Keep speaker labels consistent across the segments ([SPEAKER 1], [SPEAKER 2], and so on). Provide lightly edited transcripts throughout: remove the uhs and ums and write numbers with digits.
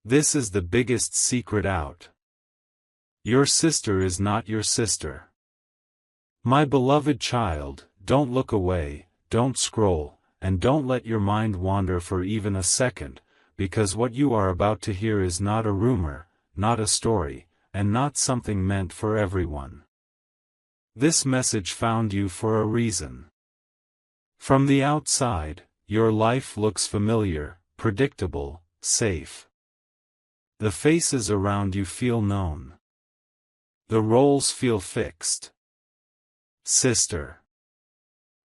[SPEAKER 1] This is the biggest secret out. Your sister is not your sister. My beloved child, don't look away, don't scroll, and don't let your mind wander for even a second, because what you are about to hear is not a rumor, not a story, and not something meant for everyone. This message found you for a reason. From the outside, your life looks familiar, predictable, safe. The faces around you feel known. The roles feel fixed. Sister.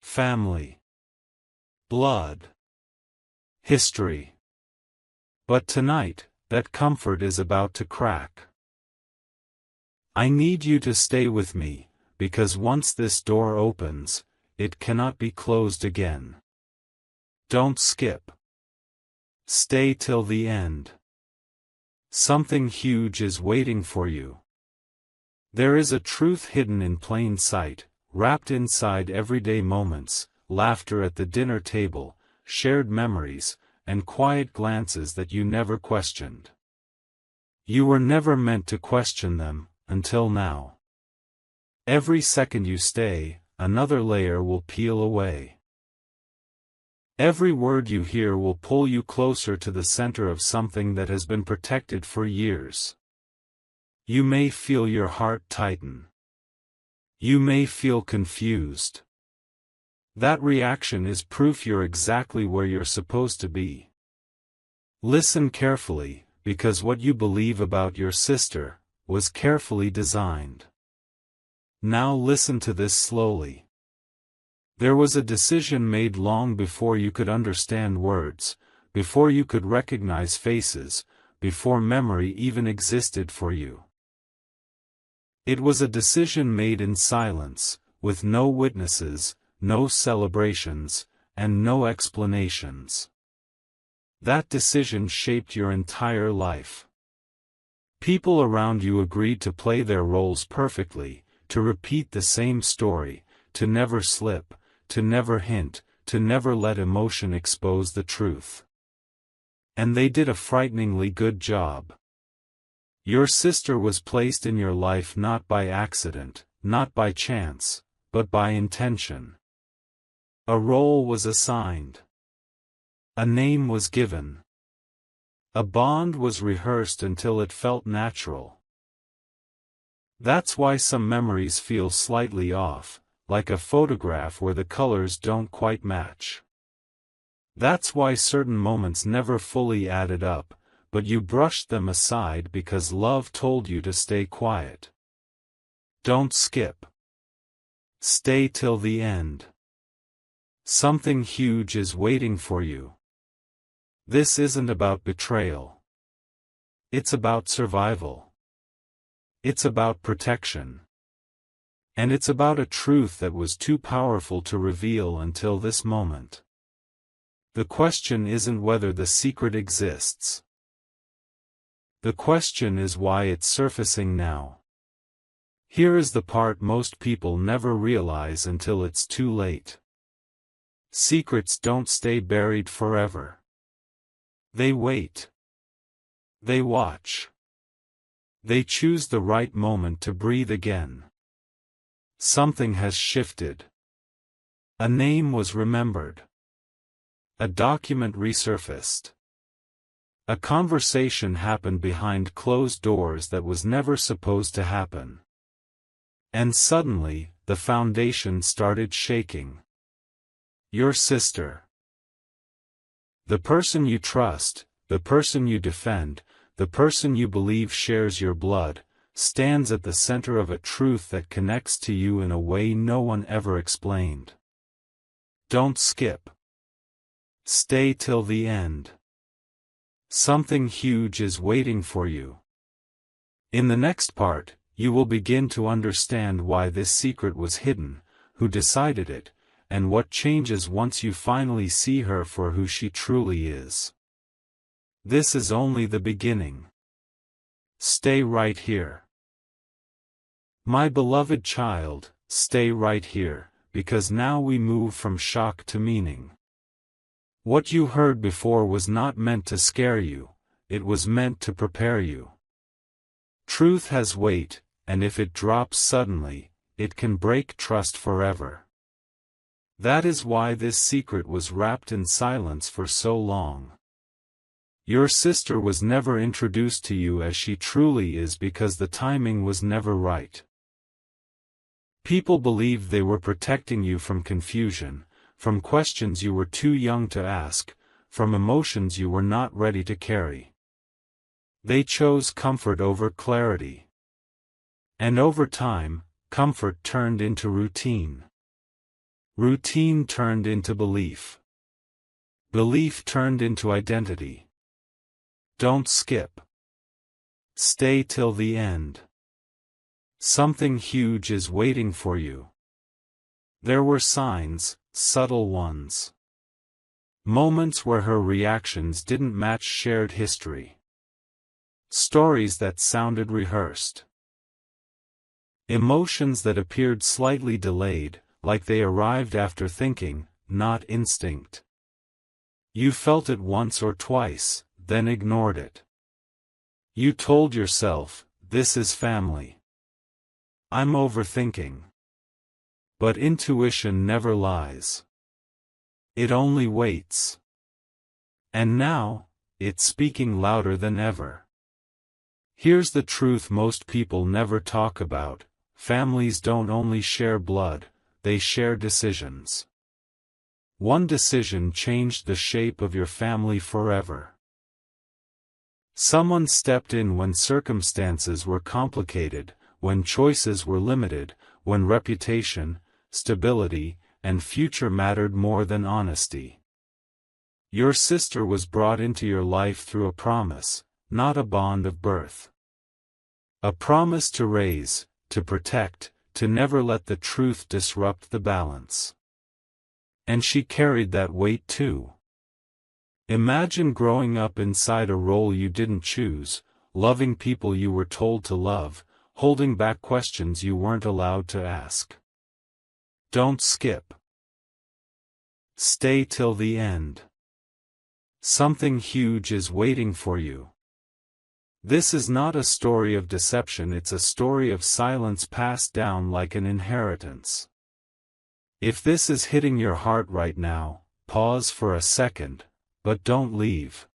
[SPEAKER 1] Family. Blood. History. But tonight, that comfort is about to crack. I need you to stay with me, because once this door opens, it cannot be closed again. Don't skip. Stay till the end. Something huge is waiting for you. There is a truth hidden in plain sight, wrapped inside everyday moments, laughter at the dinner table, shared memories, and quiet glances that you never questioned. You were never meant to question them, until now. Every second you stay, another layer will peel away. Every word you hear will pull you closer to the center of something that has been protected for years. You may feel your heart tighten. You may feel confused. That reaction is proof you're exactly where you're supposed to be. Listen carefully, because what you believe about your sister was carefully designed. Now listen to this slowly. There was a decision made long before you could understand words, before you could recognize faces, before memory even existed for you. It was a decision made in silence, with no witnesses, no celebrations, and no explanations. That decision shaped your entire life. People around you agreed to play their roles perfectly, to repeat the same story, to never slip, to never hint, to never let emotion expose the truth. And they did a frighteningly good job. Your sister was placed in your life not by accident, not by chance, but by intention. A role was assigned. A name was given. A bond was rehearsed until it felt natural. That's why some memories feel slightly off, like a photograph where the colors don't quite match. That's why certain moments never fully added up, but you brushed them aside because love told you to stay quiet. Don't skip. Stay till the end. Something huge is waiting for you. This isn't about betrayal. It's about survival. It's about protection. And it's about a truth that was too powerful to reveal until this moment. The question isn't whether the secret exists. The question is why it's surfacing now. Here is the part most people never realize until it's too late. Secrets don't stay buried forever. They wait. They watch. They choose the right moment to breathe again. Something has shifted. A name was remembered. A document resurfaced. A conversation happened behind closed doors that was never supposed to happen. And suddenly, the foundation started shaking. Your sister. The person you trust, the person you defend, the person you believe shares your blood, stands at the center of a truth that connects to you in a way no one ever explained. Don't skip. Stay till the end. Something huge is waiting for you. In the next part, you will begin to understand why this secret was hidden, who decided it, and what changes once you finally see her for who she truly is. This is only the beginning. Stay right here. My beloved child, stay right here, because now we move from shock to meaning. What you heard before was not meant to scare you, it was meant to prepare you. Truth has weight, and if it drops suddenly, it can break trust forever. That is why this secret was wrapped in silence for so long. Your sister was never introduced to you as she truly is because the timing was never right. People believed they were protecting you from confusion, from questions you were too young to ask, from emotions you were not ready to carry. They chose comfort over clarity. And over time, comfort turned into routine. Routine turned into belief. Belief turned into identity. Don't skip. Stay till the end. Something huge is waiting for you. There were signs, subtle ones. Moments where her reactions didn't match shared history. Stories that sounded rehearsed. Emotions that appeared slightly delayed, like they arrived after thinking, not instinct. You felt it once or twice, then ignored it. You told yourself, this is family. I'm overthinking. But intuition never lies. It only waits. And now, it's speaking louder than ever. Here's the truth most people never talk about: families don't only share blood, they share decisions. One decision changed the shape of your family forever. Someone stepped in when circumstances were complicated, when choices were limited, when reputation, stability, and future mattered more than honesty. Your sister was brought into your life through a promise, not a bond of birth. A promise to raise, to protect, to never let the truth disrupt the balance. And she carried that weight too. Imagine growing up inside a role you didn't choose, loving people you were told to love, holding back questions you weren't allowed to ask. Don't skip. Stay till the end. Something huge is waiting for you. This is not a story of deception, it's a story of silence passed down like an inheritance. If this is hitting your heart right now, pause for a second, but don't leave.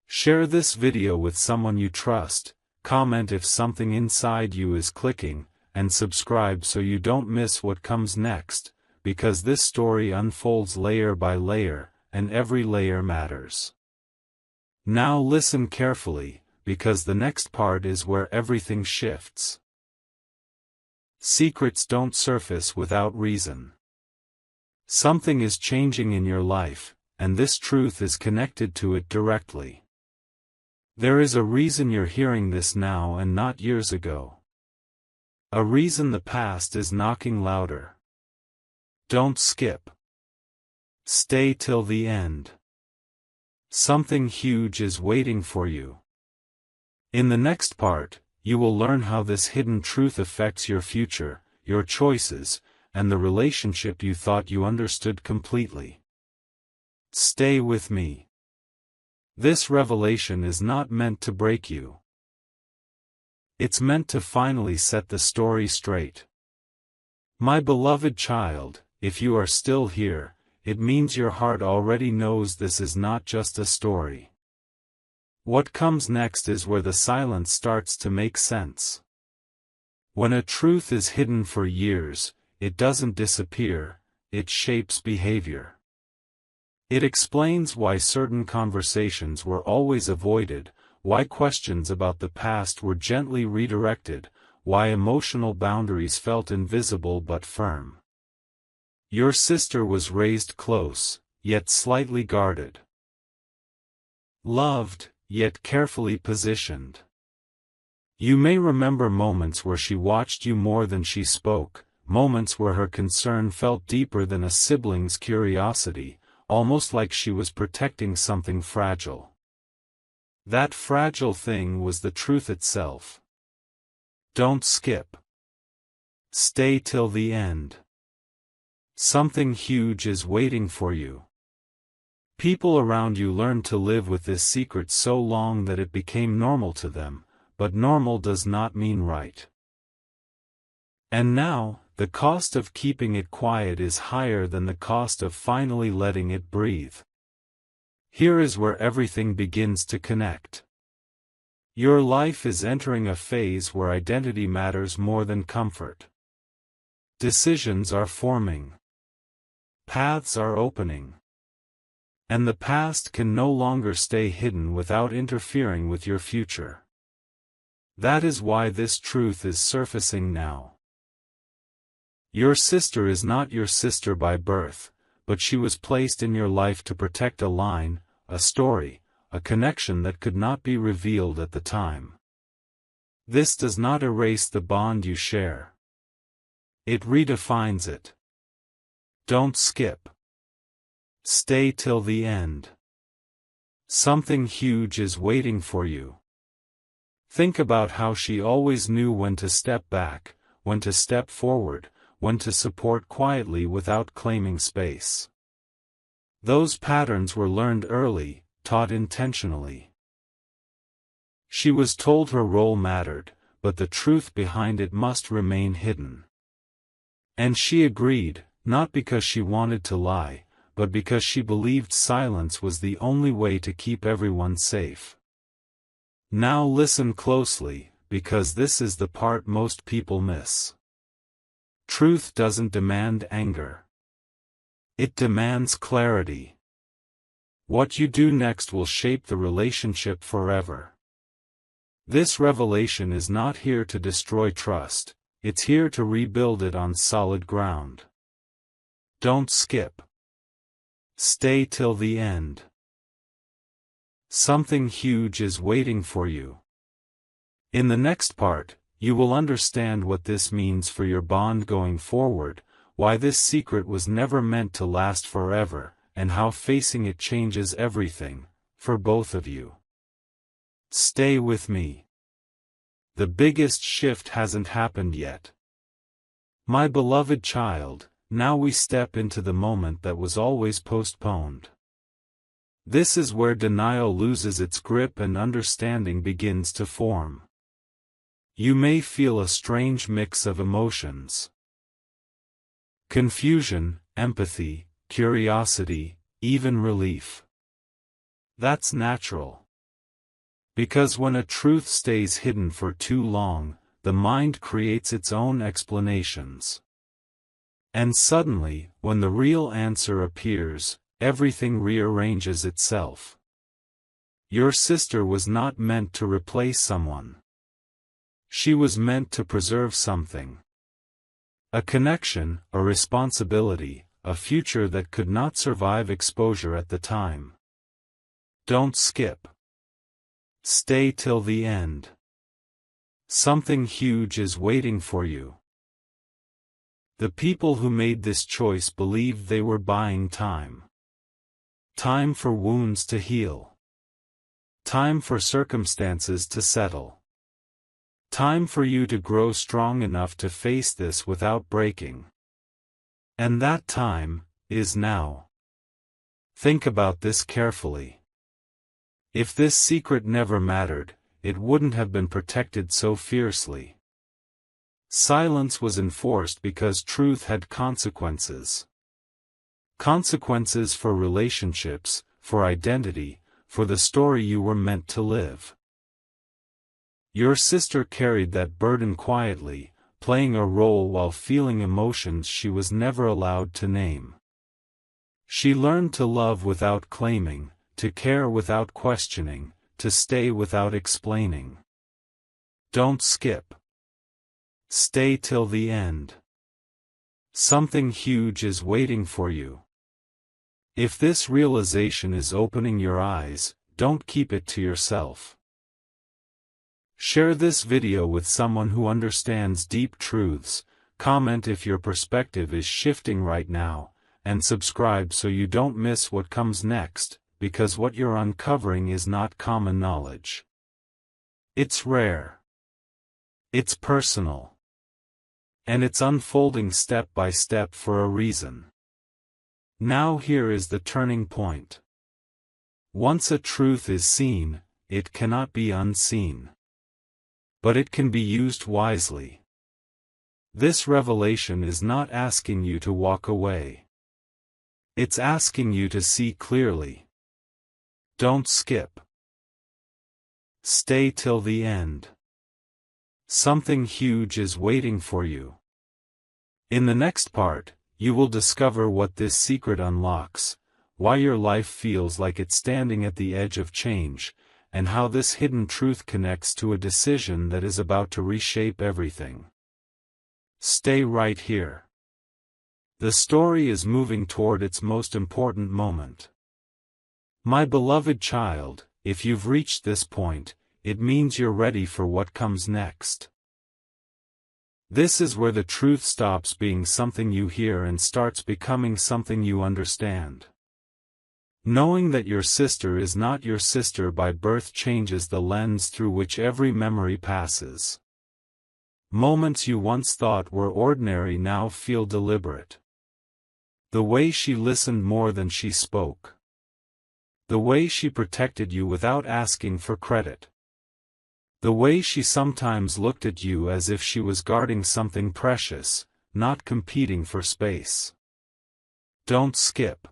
[SPEAKER 1] Share this video with someone you trust, comment if something inside you is clicking, and subscribe so you don't miss what comes next, because this story unfolds layer by layer, and every layer matters. Now listen carefully, because the next part is where everything shifts. Secrets don't surface without reason. Something is changing in your life, and this truth is connected to it directly. There is a reason you're hearing this now and not years ago. A reason the past is knocking louder. Don't skip. Stay till the end. Something huge is waiting for you. In the next part, you will learn how this hidden truth affects your future, your choices, and the relationship you thought you understood completely. Stay with me. This revelation is not meant to break you. It's meant to finally set the story straight. My beloved child, if you are still here, it means your heart already knows this is not just a story. What comes next is where the silence starts to make sense. When a truth is hidden for years, it doesn't disappear, it shapes behavior. It explains why certain conversations were always avoided, why questions about the past were gently redirected, why emotional boundaries felt invisible but firm. Your sister was raised close, yet slightly guarded. Loved, yet carefully positioned. You may remember moments where she watched you more than she spoke, moments where her concern felt deeper than a sibling's curiosity, almost like she was protecting something fragile. That fragile thing was the truth itself. Don't skip. Stay till the end. Something huge is waiting for you. People around you learned to live with this secret so long that it became normal to them, but normal does not mean right. And now, the cost of keeping it quiet is higher than the cost of finally letting it breathe. Here is where everything begins to connect. Your life is entering a phase where identity matters more than comfort. Decisions are forming. Paths are opening. And the past can no longer stay hidden without interfering with your future. That is why this truth is surfacing now. Your sister is not your sister by birth, but she was placed in your life to protect a line, a story, a connection that could not be revealed at the time. This does not erase the bond you share. It redefines it. Don't skip. Stay till the end. Something huge is waiting for you. Think about how she always knew when to step back, when to step forward, when to support quietly without claiming space. Those patterns were learned early, taught intentionally. She was told her role mattered, but the truth behind it must remain hidden. And she agreed, not because she wanted to lie, but because she believed silence was the only way to keep everyone safe. Now listen closely, because this is the part most people miss. Truth doesn't demand anger. It demands clarity. What you do next will shape the relationship forever. This revelation is not here to destroy trust, it's here to rebuild it on solid ground. Don't skip. Stay till the end. Something huge is waiting for you. In the next part, you will understand what this means for your bond going forward, why this secret was never meant to last forever, and how facing it changes everything, for both of you. Stay with me. The biggest shift hasn't happened yet. My beloved child, now we step into the moment that was always postponed. This is where denial loses its grip and understanding begins to form. You may feel a strange mix of emotions. Confusion, empathy, curiosity, even relief. That's natural. Because when a truth stays hidden for too long, the mind creates its own explanations. And suddenly, when the real answer appears, everything rearranges itself. Your sister was not meant to replace someone. She was meant to preserve something. A connection, a responsibility, a future that could not survive exposure at the time. Don't skip. Stay till the end. Something huge is waiting for you. The people who made this choice believed they were buying time. Time for wounds to heal. Time for circumstances to settle. Time for you to grow strong enough to face this without breaking. And that time is now. Think about this carefully. If this secret never mattered, it wouldn't have been protected so fiercely. Silence was enforced because truth had consequences. Consequences for relationships, for identity, for the story you were meant to live. Your sister carried that burden quietly, playing a role while feeling emotions she was never allowed to name. She learned to love without claiming, to care without questioning, to stay without explaining. Don't skip. Stay till the end. Something huge is waiting for you. If this realization is opening your eyes, don't keep it to yourself. Share this video with someone who understands deep truths, comment if your perspective is shifting right now, and subscribe so you don't miss what comes next, because what you're uncovering is not common knowledge. It's rare. It's personal. And it's unfolding step by step for a reason. Now here is the turning point. Once a truth is seen, it cannot be unseen. But it can be used wisely. This revelation is not asking you to walk away. It's asking you to see clearly. Don't skip. Stay till the end. Something huge is waiting for you. In the next part, you will discover what this secret unlocks, why your life feels like it's standing at the edge of change, and how this hidden truth connects to a decision that is about to reshape everything. Stay right here. The story is moving toward its most important moment. My beloved child, if you've reached this point, it means you're ready for what comes next. This is where the truth stops being something you hear and starts becoming something you understand. Knowing that your sister is not your sister by birth changes the lens through which every memory passes. Moments you once thought were ordinary now feel deliberate. The way she listened more than she spoke. The way she protected you without asking for credit. The way she sometimes looked at you as if she was guarding something precious, not competing for space. Don't skip.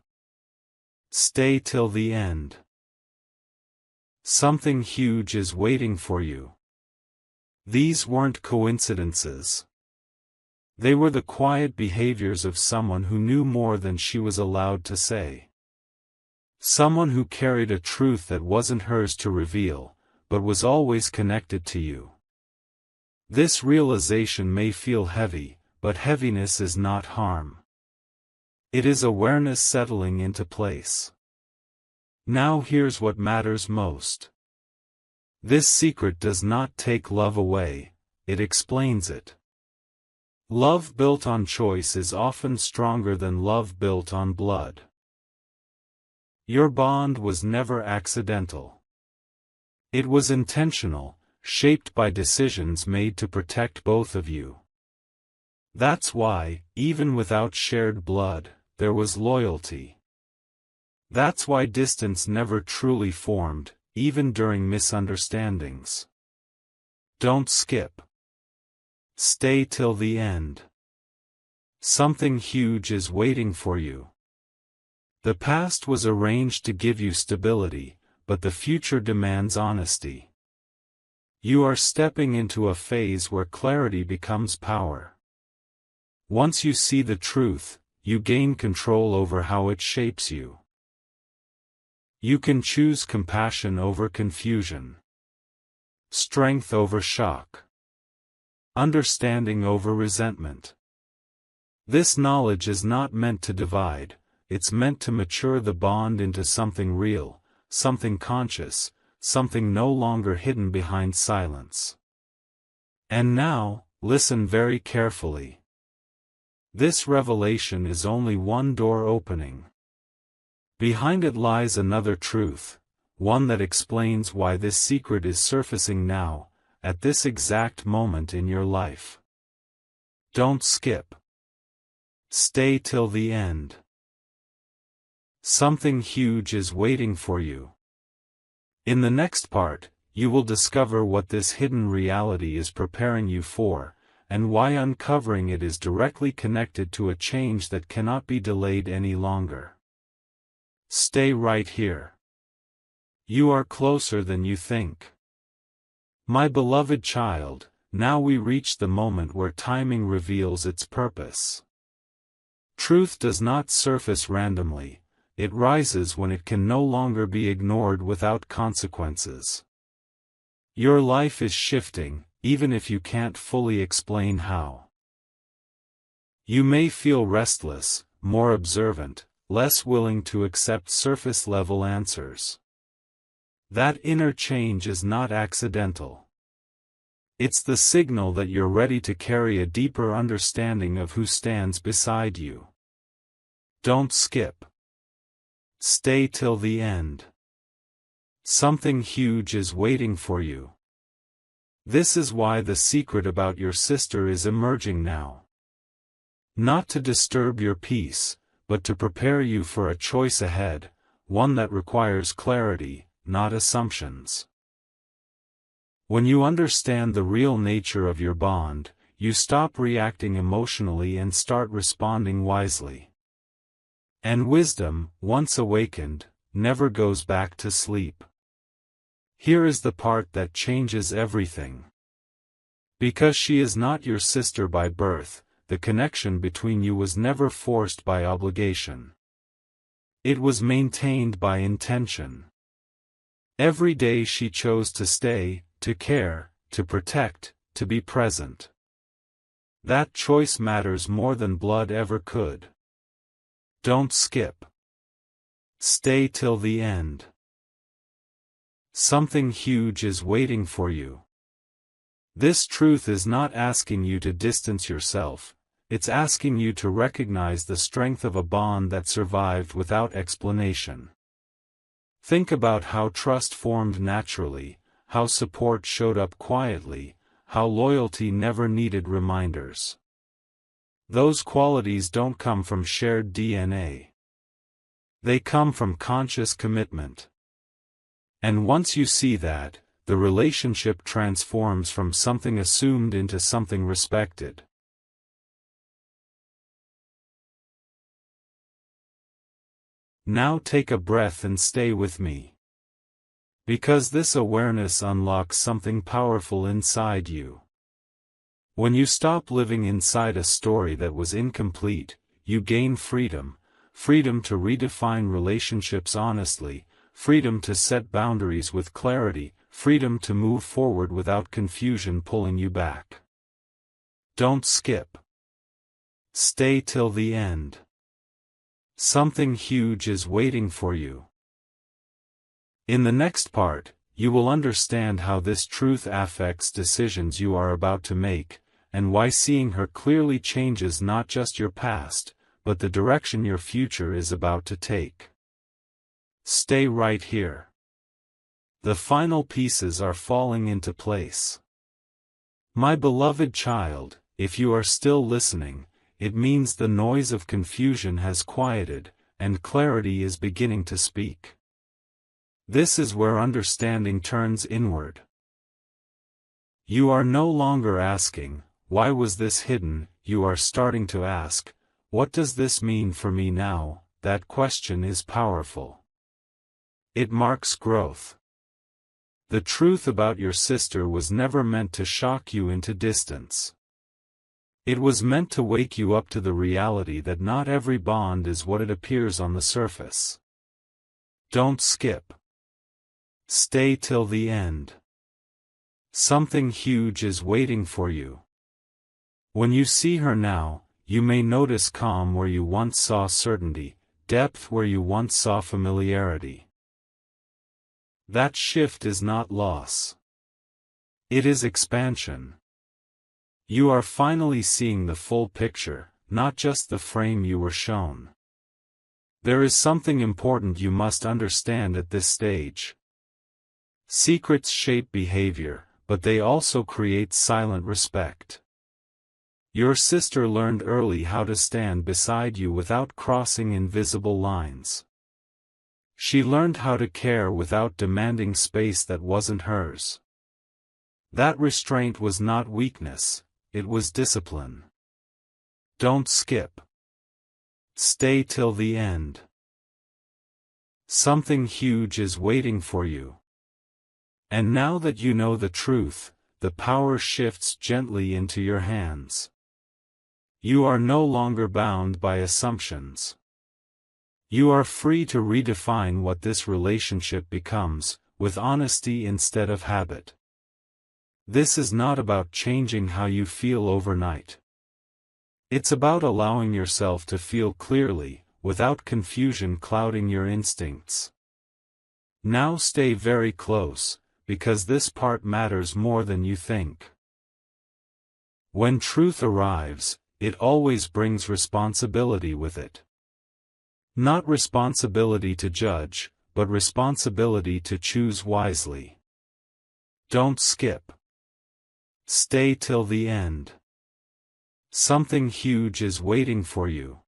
[SPEAKER 1] Stay till the end. Something huge is waiting for you. These weren't coincidences. They were the quiet behaviors of someone who knew more than she was allowed to say. Someone who carried a truth that wasn't hers to reveal, but was always connected to you. This realization may feel heavy, but heaviness is not harm. It is awareness settling into place. Now here's what matters most. This secret does not take love away, it explains it. Love built on choice is often stronger than love built on blood. Your bond was never accidental. It was intentional, shaped by decisions made to protect both of you. That's why, even without shared blood, there was loyalty. That's why distance never truly formed, even during misunderstandings. Don't skip. Stay till the end. Something huge is waiting for you. The past was arranged to give you stability, but the future demands honesty. You are stepping into a phase where clarity becomes power. Once you see the truth, you gain control over how it shapes you. You can choose compassion over confusion, strength over shock, understanding over resentment. This knowledge is not meant to divide, it's meant to mature the bond into something real, something conscious, something no longer hidden behind silence. And now, listen very carefully. This revelation is only one door opening. Behind it lies another truth, one that explains why this secret is surfacing now, at this exact moment in your life. Don't skip. Stay till the end. Something huge is waiting for you. In the next part, you will discover what this hidden reality is preparing you for, and why uncovering it is directly connected to a change that cannot be delayed any longer. Stay right here. You are closer than you think. My beloved child, now we reach the moment where timing reveals its purpose. Truth does not surface randomly. It rises when it can no longer be ignored without consequences. Your life is shifting, even if you can't fully explain how. You may feel restless, more observant, less willing to accept surface-level answers. That inner change is not accidental. It's the signal that you're ready to carry a deeper understanding of who stands beside you. Don't skip. Stay till the end. Something huge is waiting for you. This is why the secret about your sister is emerging now. Not to disturb your peace, but to prepare you for a choice ahead, one that requires clarity, not assumptions. When you understand the real nature of your bond, you stop reacting emotionally and start responding wisely. And wisdom, once awakened, never goes back to sleep. Here is the part that changes everything. Because she is not your sister by birth, the connection between you was never forced by obligation. It was maintained by intention. Every day she chose to stay, to care, to protect, to be present. That choice matters more than blood ever could. Don't skip. Stay till the end. Something huge is waiting for you. This truth is not asking you to distance yourself, it's asking you to recognize the strength of a bond that survived without explanation. Think about how trust formed naturally, how support showed up quietly, how loyalty never needed reminders. Those qualities don't come from shared DNA. They come from conscious commitment. And once you see that, the relationship transforms from something assumed into something respected. Now take a breath and stay with me. Because this awareness unlocks something powerful inside you. When you stop living inside a story that was incomplete, you gain freedom, freedom to redefine relationships honestly, freedom to set boundaries with clarity, freedom to move forward without confusion pulling you back. Don't skip. Stay till the end. Something huge is waiting for you. In the next part, you will understand how this truth affects decisions you are about to make, and why seeing her clearly changes not just your past, but the direction your future is about to take. Stay right here. The final pieces are falling into place. My beloved child, if you are still listening, it means the noise of confusion has quieted, and clarity is beginning to speak. This is where understanding turns inward. You are no longer asking, "Why was this hidden?" You are starting to ask, "What does this mean for me now?" That question is powerful. It marks growth. The truth about your sister was never meant to shock you into distance. It was meant to wake you up to the reality that not every bond is what it appears on the surface. Don't skip. Stay till the end. Something huge is waiting for you. When you see her now, you may notice calm where you once saw certainty, depth where you once saw familiarity. That shift is not loss. It is expansion. You are finally seeing the full picture, not just the frame you were shown. There is something important you must understand at this stage. Secrets shape behavior, but they also create silent respect. Your sister learned early how to stand beside you without crossing invisible lines. She learned how to care without demanding space that wasn't hers. That restraint was not weakness, it was discipline. Don't skip. Stay till the end. Something huge is waiting for you. And now that you know the truth, the power shifts gently into your hands. You are no longer bound by assumptions. You are free to redefine what this relationship becomes, with honesty instead of habit. This is not about changing how you feel overnight. It's about allowing yourself to feel clearly, without confusion clouding your instincts. Now stay very close, because this part matters more than you think. When truth arrives, it always brings responsibility with it. Not responsibility to judge, but responsibility to choose wisely. Don't skip. Stay till the end. Something huge is waiting for you.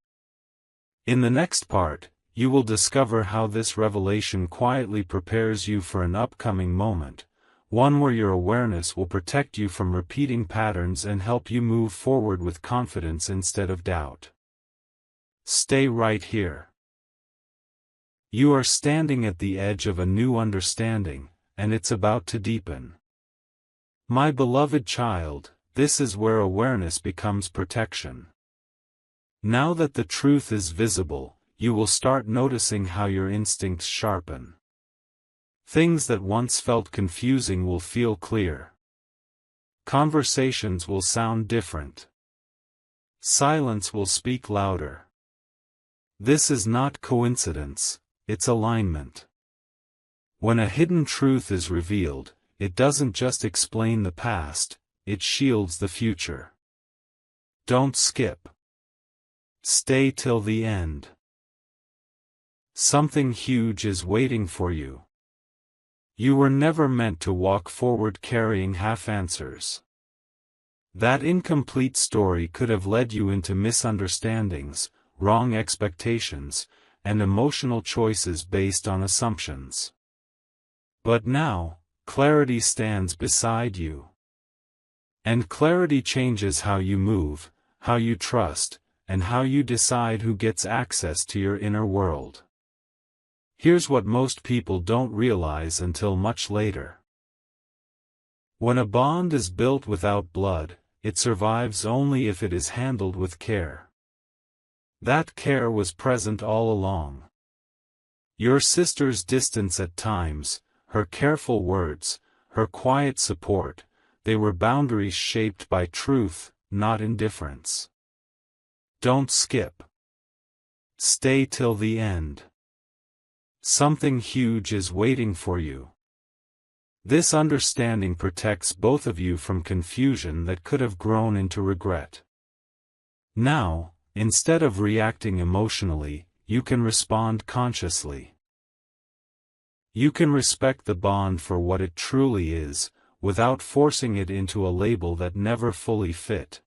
[SPEAKER 1] In the next part, You will discover how this revelation quietly prepares you for an upcoming moment, one where your awareness will protect you from repeating patterns and help you move forward with confidence instead of doubt. Stay right here. You are standing at the edge of a new understanding, and it's about to deepen. My beloved child, this is where awareness becomes protection. Now that the truth is visible, you will start noticing how your instincts sharpen. Things that once felt confusing will feel clear. Conversations will sound different. Silence will speak louder. This is not coincidence, it's alignment. When a hidden truth is revealed, it doesn't just explain the past, it shields the future. Don't skip. Stay till the end. Something huge is waiting for you. You were never meant to walk forward carrying half-answers. That incomplete story could have led you into misunderstandings, wrong expectations, and emotional choices based on assumptions. But now, clarity stands beside you. And clarity changes how you move, how you trust, and how you decide who gets access to your inner world. Here's what most people don't realize until much later. When a bond is built without blood, it survives only if it is handled with care. That care was present all along. Your sister's distance at times, her careful words, her quiet support, they were boundaries shaped by truth, not indifference. Don't skip. Stay till the end. Something huge is waiting for you. This understanding protects both of you from confusion that could have grown into regret. Now, instead of reacting emotionally, you can respond consciously. You can respect the bond for what it truly is, without forcing it into a label that never fully fit.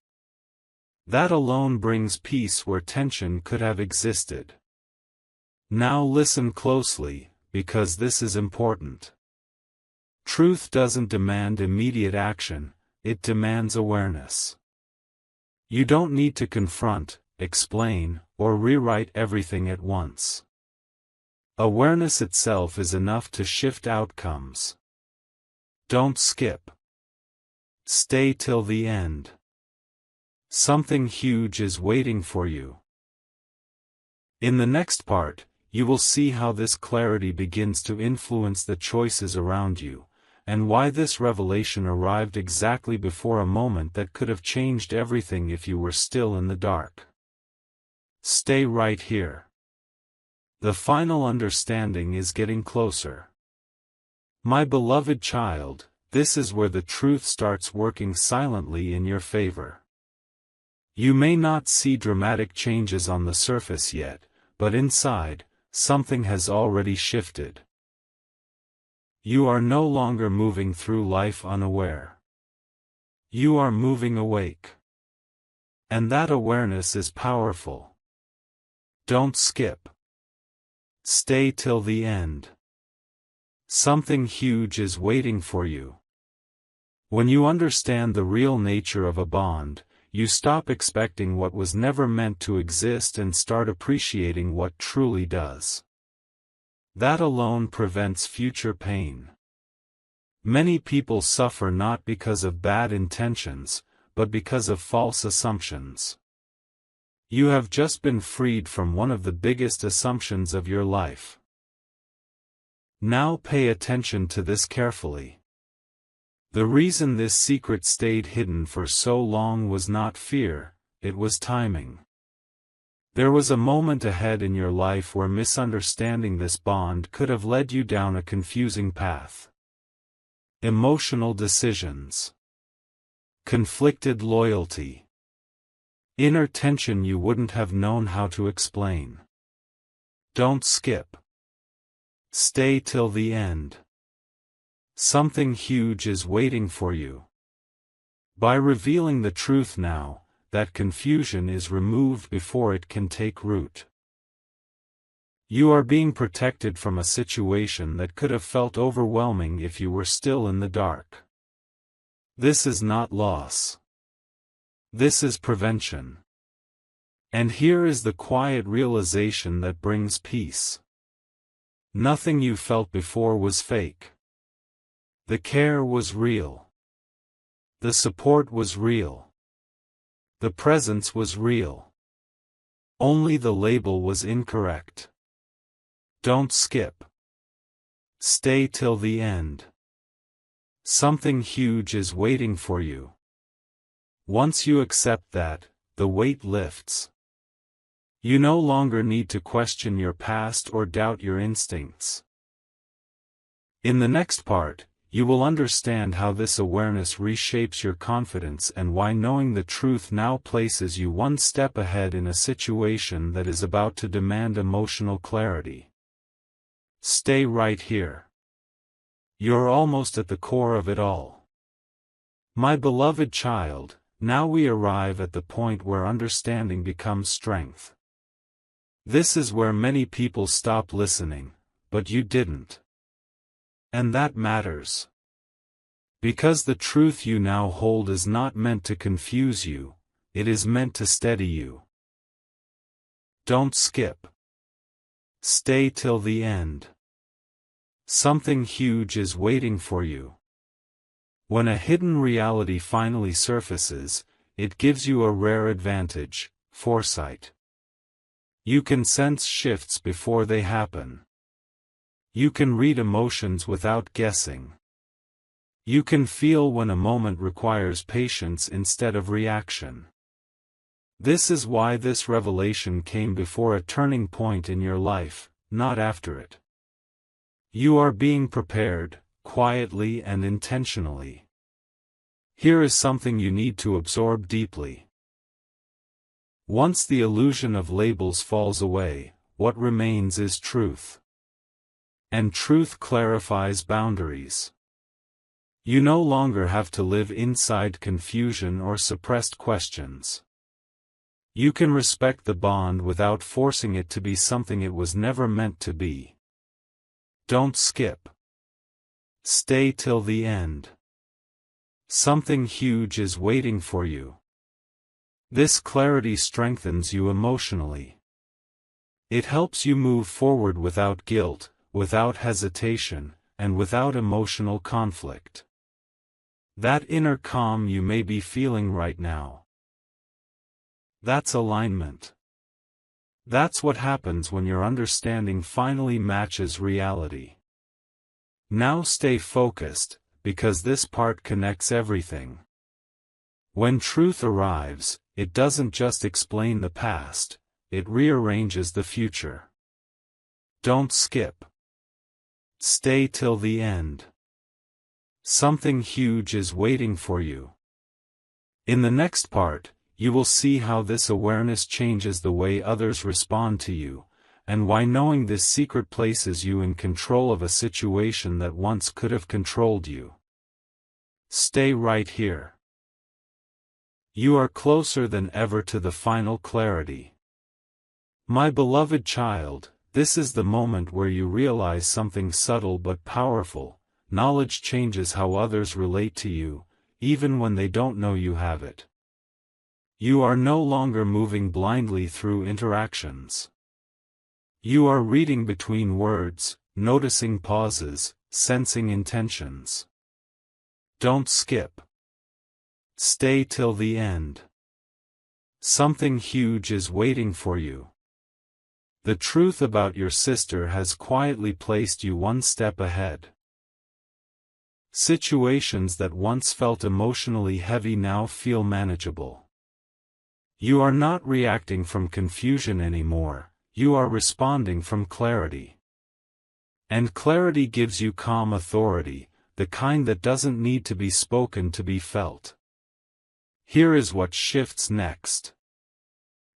[SPEAKER 1] That alone brings peace where tension could have existed. Now listen closely, because this is important. Truth doesn't demand immediate action, it demands awareness. You don't need to confront, explain, or rewrite everything at once. Awareness itself is enough to shift outcomes. Don't skip. Stay till the end. Something huge is waiting for you. In the next part, you will see how this clarity begins to influence the choices around you, and why this revelation arrived exactly before a moment that could have changed everything if you were still in the dark. Stay right here. The final understanding is getting closer. My beloved child, this is where the truth starts working silently in your favor. You may not see dramatic changes on the surface yet, but inside, something has already shifted. You are no longer moving through life unaware. You are moving awake. And that awareness is powerful. Don't skip. Stay till the end. Something huge is waiting for you. When you understand the real nature of a bond, you stop expecting what was never meant to exist and start appreciating what truly does. That alone prevents future pain. Many people suffer not because of bad intentions, but because of false assumptions. You have just been freed from one of the biggest assumptions of your life. Now pay attention to this carefully. The reason this secret stayed hidden for so long was not fear, it was timing. There was a moment ahead in your life where misunderstanding this bond could have led you down a confusing path. Emotional decisions. Conflicted loyalty. Inner tension you wouldn't have known how to explain. Don't skip. Stay till the end. Something huge is waiting for you. By revealing the truth now, that confusion is removed before it can take root. You are being protected from a situation that could have felt overwhelming if you were still in the dark. This is not loss. This is prevention. And here is the quiet realization that brings peace. Nothing you felt before was fake. The care was real. The support was real. The presence was real. Only the label was incorrect. Don't skip. Stay till the end. Something huge is waiting for you. Once you accept that, the weight lifts. You no longer need to question your past or doubt your instincts. In the next part, you will understand how this awareness reshapes your confidence and why knowing the truth now places you one step ahead in a situation that is about to demand emotional clarity. Stay right here. You're almost at the core of it all. My beloved child, now we arrive at the point where understanding becomes strength. This is where many people stop listening, but you didn't. And that matters. Because the truth you now hold is not meant to confuse you, it is meant to steady you. Don't skip. Stay till the end. Something huge is waiting for you. When a hidden reality finally surfaces, it gives you a rare advantage: foresight. You can sense shifts before they happen. You can read emotions without guessing. You can feel when a moment requires patience instead of reaction. This is why this revelation came before a turning point in your life, not after it. You are being prepared, quietly and intentionally. Here is something you need to absorb deeply. Once the illusion of labels falls away, what remains is truth. And truth clarifies boundaries. You no longer have to live inside confusion or suppressed questions. You can respect the bond without forcing it to be something it was never meant to be. Don't skip. Stay till the end. Something huge is waiting for you. This clarity strengthens you emotionally. It helps you move forward without guilt, without hesitation, and without emotional conflict. That inner calm you may be feeling right now. That's alignment. That's what happens when your understanding finally matches reality. Now stay focused, because this part connects everything. When truth arrives, it doesn't just explain the past, it rearranges the future. Don't skip. Stay till the end. Something huge is waiting for you. In the next part, you will see how this awareness changes the way others respond to you, and why knowing this secret places you in control of a situation that once could have controlled you. Stay right here. You are closer than ever to the final clarity. My beloved child, this is the moment where you realize something subtle but powerful: knowledge changes how others relate to you, even when they don't know you have it. You are no longer moving blindly through interactions. You are reading between words, noticing pauses, sensing intentions. Don't skip. Stay till the end. Something huge is waiting for you. The truth about your sister has quietly placed you one step ahead. Situations that once felt emotionally heavy now feel manageable. You are not reacting from confusion anymore, you are responding from clarity. And clarity gives you calm authority, the kind that doesn't need to be spoken to be felt. Here is what shifts next.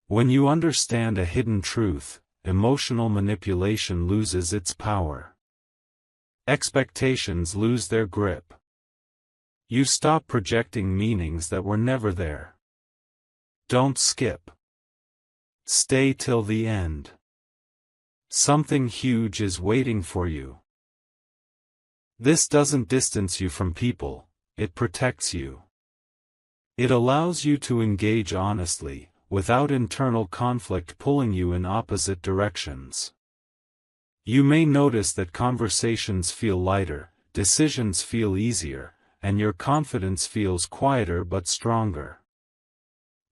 [SPEAKER 1] When you understand a hidden truth, emotional manipulation loses its power. Expectations lose their grip. You stop projecting meanings that were never there. Don't skip. Stay till the end. Something huge is waiting for you. This doesn't distance you from people, it protects you. It allows you to engage honestly, without internal conflict pulling you in opposite directions. You may notice that conversations feel lighter, decisions feel easier, and your confidence feels quieter but stronger.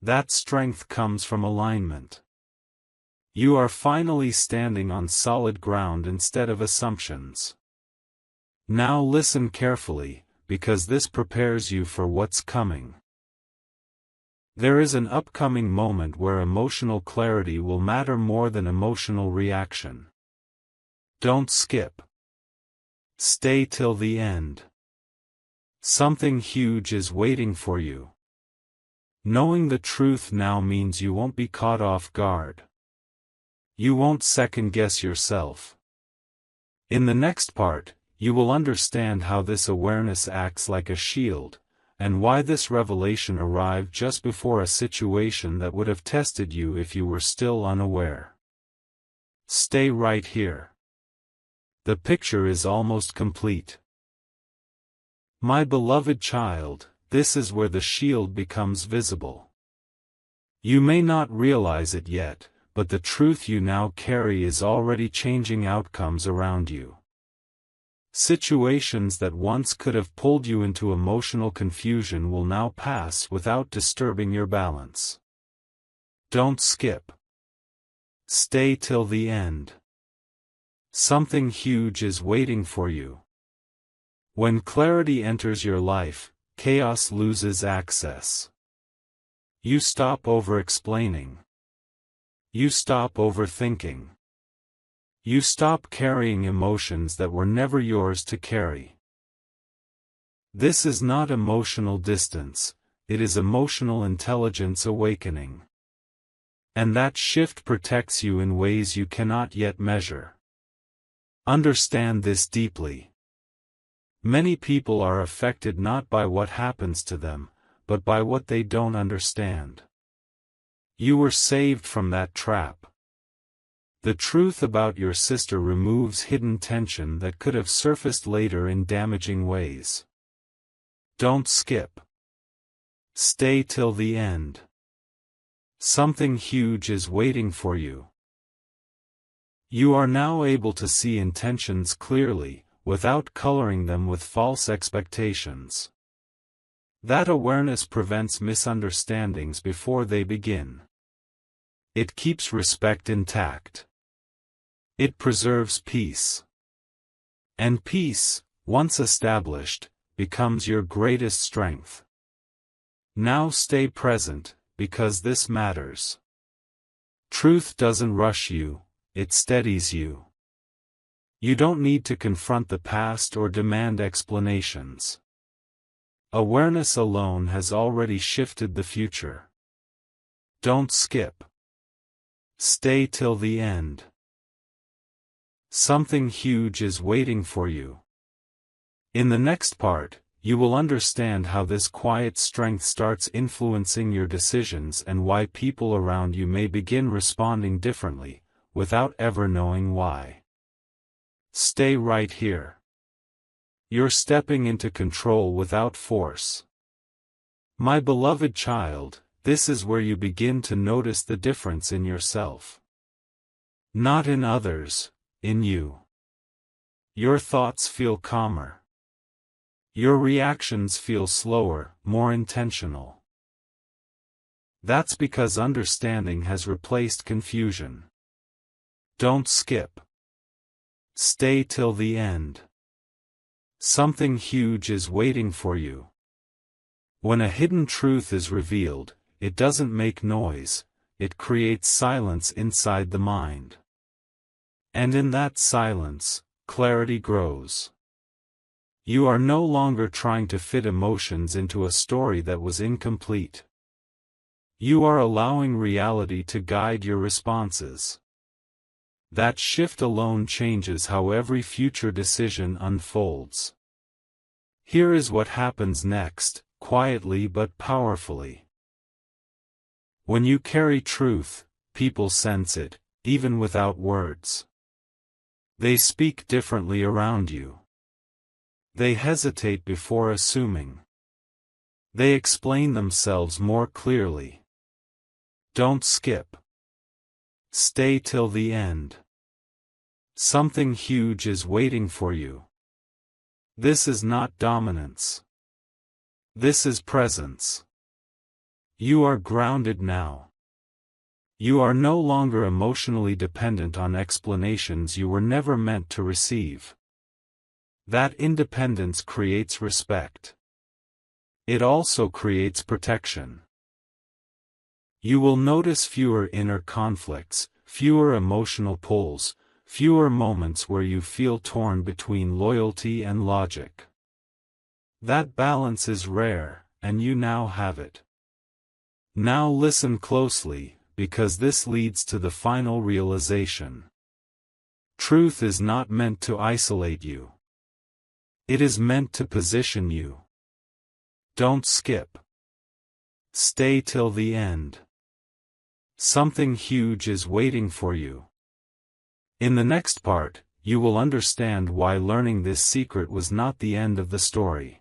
[SPEAKER 1] That strength comes from alignment. You are finally standing on solid ground instead of assumptions. Now listen carefully, because this prepares you for what's coming. There is an upcoming moment where emotional clarity will matter more than emotional reaction. Don't skip. Stay till the end. Something huge is waiting for you. Knowing the truth now means you won't be caught off guard. You won't second-guess yourself. In the next part, you will understand how this awareness acts like a shield, and why this revelation arrived just before a situation that would have tested you if you were still unaware. Stay right here. The picture is almost complete. My beloved child, this is where the shield becomes visible. You may not realize it yet, but the truth you now carry is already changing outcomes around you. Situations that once could have pulled you into emotional confusion will now pass without disturbing your balance. Don't skip. Stay till the end. Something huge is waiting for you. When clarity enters your life, chaos loses access. You stop over-explaining. You stop overthinking. You stop carrying emotions that were never yours to carry. This is not emotional distance, it is emotional intelligence awakening. And that shift protects you in ways you cannot yet measure. Understand this deeply. Many people are affected not by what happens to them, but by what they don't understand. You were saved from that trap. The truth about your sister removes hidden tension that could have surfaced later in damaging ways. Don't skip. Stay till the end. Something huge is waiting for you. You are now able to see intentions clearly, without coloring them with false expectations. That awareness prevents misunderstandings before they begin. It keeps respect intact. It preserves peace. And peace, once established, becomes your greatest strength. Now stay present, because this matters. Truth doesn't rush you, it steadies you. You don't need to confront the past or demand explanations. Awareness alone has already shifted the future. Don't skip. Stay till the end. Something huge is waiting for you. In the next part, you will understand how this quiet strength starts influencing your decisions and why people around you may begin responding differently, without ever knowing why. Stay right here. You're stepping into control without force. My beloved child, this is where you begin to notice the difference in yourself. Not in others, in you. Your thoughts feel calmer. Your reactions feel slower, more intentional. That's because understanding has replaced confusion. Don't skip. Stay till the end. Something huge is waiting for you. When a hidden truth is revealed, it doesn't make noise, it creates silence inside the mind. And in that silence, clarity grows. You are no longer trying to fit emotions into a story that was incomplete. You are allowing reality to guide your responses. That shift alone changes how every future decision unfolds. Here is what happens next, quietly but powerfully. When you carry truth, people sense it, even without words. They speak differently around you. They hesitate before assuming. They explain themselves more clearly. Don't skip. Stay till the end. Something huge is waiting for you. This is not dominance. This is presence. You are grounded now. You are no longer emotionally dependent on explanations you were never meant to receive. That independence creates respect. It also creates protection. You will notice fewer inner conflicts, fewer emotional pulls, fewer moments where you feel torn between loyalty and logic. That balance is rare, and you now have it. Now listen closely, because this leads to the final realization. Truth is not meant to isolate you. It is meant to position you. Don't skip. Stay till the end. Something huge is waiting for you. In the next part, you will understand why learning this secret was not the end of the story,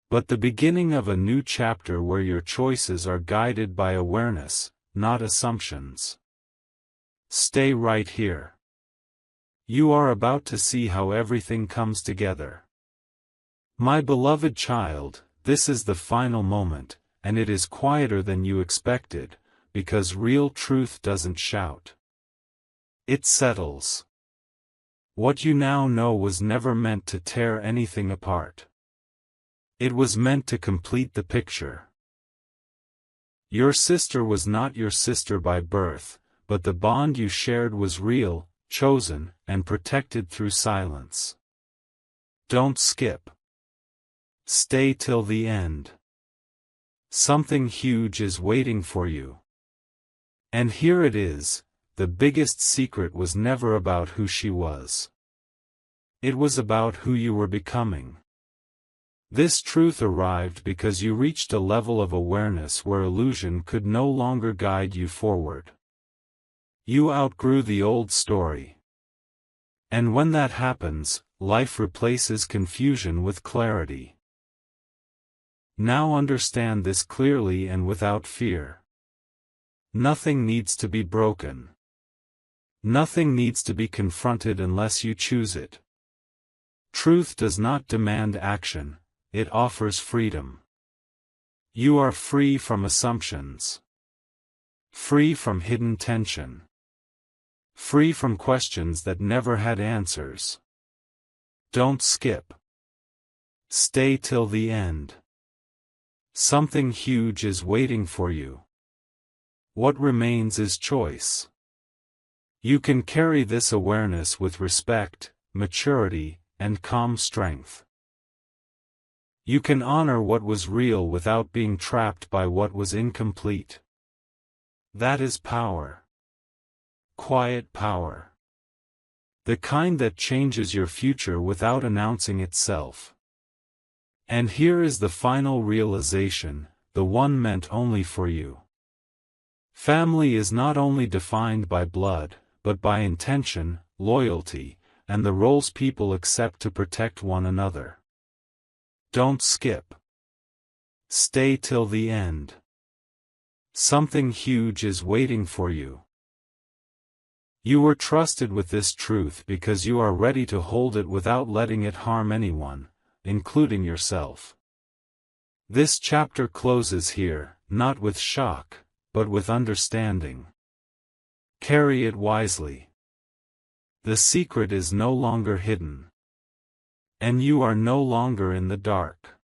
[SPEAKER 1] but the beginning of a new chapter where your choices are guided by awareness, not assumptions. Stay right here. You are about to see how everything comes together. My beloved child, this is the final moment, and it is quieter than you expected, because real truth doesn't shout. It settles. What you now know was never meant to tear anything apart. It was meant to complete the picture. Your sister was not your sister by birth, but the bond you shared was real, chosen, and protected through silence. Don't skip. Stay till the end. Something huge is waiting for you. And here it is, the biggest secret was never about who she was. It was about who you were becoming. This truth arrived because you reached a level of awareness where illusion could no longer guide you forward. You outgrew the old story. And when that happens, life replaces confusion with clarity. Now understand this clearly and without fear. Nothing needs to be broken. Nothing needs to be confronted unless you choose it. Truth does not demand action, it offers freedom. You are free from assumptions. Free from hidden tension. Free from questions that never had answers. Don't skip. Stay till the end. Something huge is waiting for you. What remains is choice. You can carry this awareness with respect, maturity, and calm strength. You can honor what was real without being trapped by what was incomplete. That is power. Quiet power. The kind that changes your future without announcing itself. And here is the final realization, the one meant only for you. Family is not only defined by blood, but by intention, loyalty, and the roles people accept to protect one another. Don't skip. Stay till the end. Something huge is waiting for you. You were trusted with this truth because you are ready to hold it without letting it harm anyone, including yourself. This chapter closes here, not with shock, but with understanding. Carry it wisely. The secret is no longer hidden. And you are no longer in the dark.